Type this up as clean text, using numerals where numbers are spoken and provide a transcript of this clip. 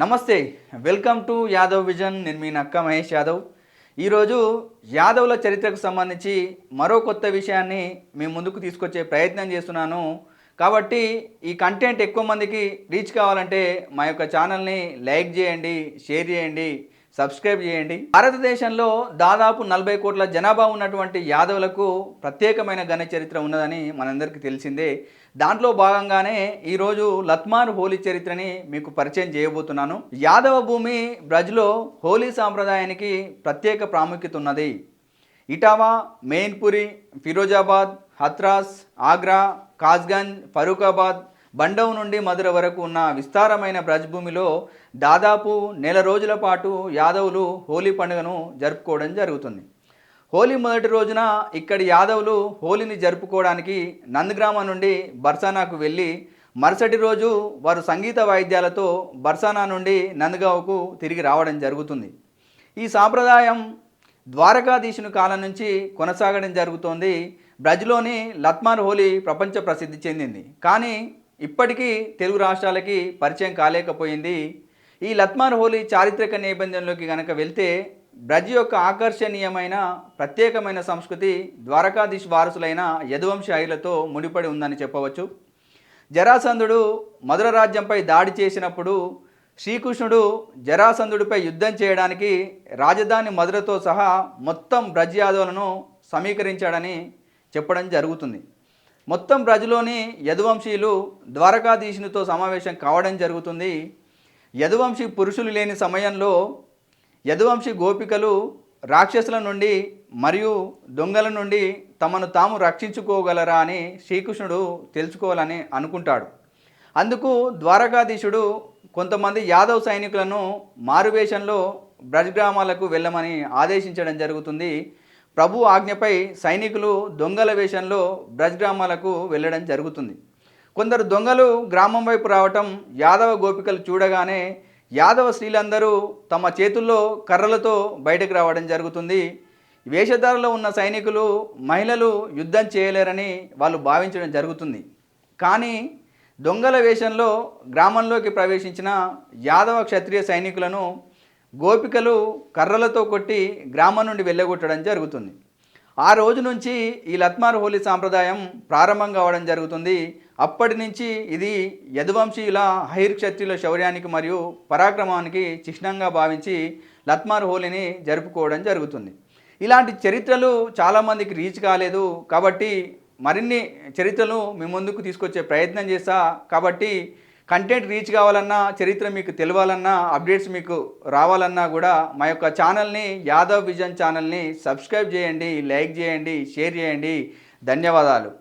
నమస్తే, welcome to Yadav vision. నేను మీ నక్క మహేష్ యాదవ్. ఈరోజు యాదవ్ల చరిత్రకు సంబంధించి మరో కొత్త విషయాన్ని మీ ముందుకు తీసుకొచ్చే ప్రయత్నం చేస్తున్నాను. కాబట్టి ఈ కంటెంట్ ఎక్కువ మందికి రీచ్ కావాలంటే మా యొక్క ఛానల్ని లైక్ చేయండి, షేర్ చేయండి, సబ్స్క్రైబ్ చేయండి. భారతదేశంలో దాదాపు 40 కోట్ల జనాభా ఉన్నటువంటి యాదవులకు ప్రత్యేకమైన ఘన చరిత్ర ఉన్నదని మనందరికీ తెలిసిందే. దాంట్లో భాగంగానే ఈరోజు లత్మార్ హోలీ చరిత్రని మీకు పరిచయం చేయబోతున్నాను. యాదవ భూమి బ్రజ్లో హోలీ సాంప్రదాయానికి ప్రత్యేక ప్రాముఖ్యత ఉన్నది. ఇటావా, మెయిన్పురి, ఫిరోజాబాద్, హత్రాస్, ఆగ్రా, కాజ్గంజ్, ఫరూకాబాద్, బండవ్ నుండి మధుర వరకు ఉన్న విస్తారమైన బ్రజ్ భూమిలో దాదాపు నెల రోజుల పాటు యాదవులు హోలీ పండుగను జరుపుకోవడం జరుగుతుంది. హోలీ మొదటి రోజున ఇక్కడి యాదవులు హోలీని జరుపుకోవడానికి నందగ్రామ నుండి బర్సానాకు వెళ్ళి మరుసటి రోజు వారు సంగీత వాయిద్యాలతో బర్సానా నుండి నందగావ్కు తిరిగి రావడం జరుగుతుంది. ఈ సాంప్రదాయం ద్వారకాధీశుని కాలం నుంచి కొనసాగడం జరుగుతోంది. బ్రజ్లోని లత్మార్ హోలీ ప్రపంచ ప్రసిద్ధి చెందింది, కానీ ఇప్పటికీ తెలుగు రాష్ట్రాలకి పరిచయం కాలేకపోయింది. ఈ లత్మార్ హోలీ చారిత్రక నేపథ్యంలోకి కనుక వెళ్తే బ్రజ్ యొక్క ఆకర్షణీయమైన ప్రత్యేకమైన సంస్కృతి ద్వారకాధీశ్ వారసులైన యదువంశాయులతో ముడిపడి ఉందని చెప్పవచ్చు. జరాసంధుడు మధుర రాజ్యంపై దాడి చేసినప్పుడు శ్రీకృష్ణుడు జరాసంధుడిపై యుద్ధం చేయడానికి రాజధాని మధురతో సహా మొత్తం బ్రజ్ యాదవులను సమీకరించాడని చెప్పడం జరుగుతుంది. మొత్తం బ్రజ్లోని యదువంశీయులు ద్వారకాధీశునితో సమావేశం కావడం జరుగుతుంది. యదువంశీ పురుషులు లేని సమయంలో యదువంశీ గోపికలు రాక్షసుల నుండి మరియు దొంగల నుండి తమను తాము రక్షించుకోగలరా అని శ్రీకృష్ణుడు తెలుసుకోవాలని అనుకుంటాడు. అందుకు ద్వారకాధీశుడు కొంతమంది యాదవ్ సైనికులను మారువేషంలో బ్రజ్ గ్రామాలకు వెళ్ళమని ఆదేశించడం జరుగుతుంది. ప్రభు ఆజ్ఞపై సైనికులు దొంగల వేషంలో బ్రజ్ గ్రామాలకు వెళ్ళడం జరుగుతుంది. కొందరు దొంగలు గ్రామం వైపు రావటం యాదవ గోపికలు చూడగానే యాదవ స్త్రీలందరూ తమ చేతుల్లో కర్రలతో బయటకు రావడం జరుగుతుంది. వేషధారలో ఉన్న సైనికులు మహిళలు యుద్ధం చేయలేరని వాళ్ళు భావించడం జరుగుతుంది. కానీ దొంగల వేషంలో గ్రామంలోకి ప్రవేశించిన యాదవ క్షత్రియ సైనికులను గోపికలు కర్రలతో కొట్టి గ్రామం నుండి వెళ్ళగొట్టడం జరుగుతుంది. ఆ రోజు నుంచి ఈ లత్మార్ హోలీ సాంప్రదాయం ప్రారంభం కావడం జరుగుతుంది. అప్పటి నుంచి ఇది యదువంశీయుల హైర్ క్షత్రియుల శౌర్యానికి మరియు పరాక్రమానికి చిహ్నంగా భావించి లత్మార్ హోలీని జరుపుకోవడం జరుగుతుంది. ఇలాంటి చరిత్రలు చాలామందికి రీచ్ కాలేదు, కాబట్టి మరిన్ని చరిత్రలు మీ ముందుకు తీసుకొచ్చే ప్రయత్నం చేస్తా. కాబట్టి కంటెంట్ రీచ్ కావాలన్నా, చరిత్ర మీకు తెలవాలన్నా, అప్డేట్స్ మీకు రావాలన్నా కూడా మా యొక్క ఛానల్ని యాదవ్ విజన్ ఛానల్ని సబ్స్క్రైబ్ చేయండి, లైక్ చేయండి, షేర్ చేయండి. ధన్యవాదాలు.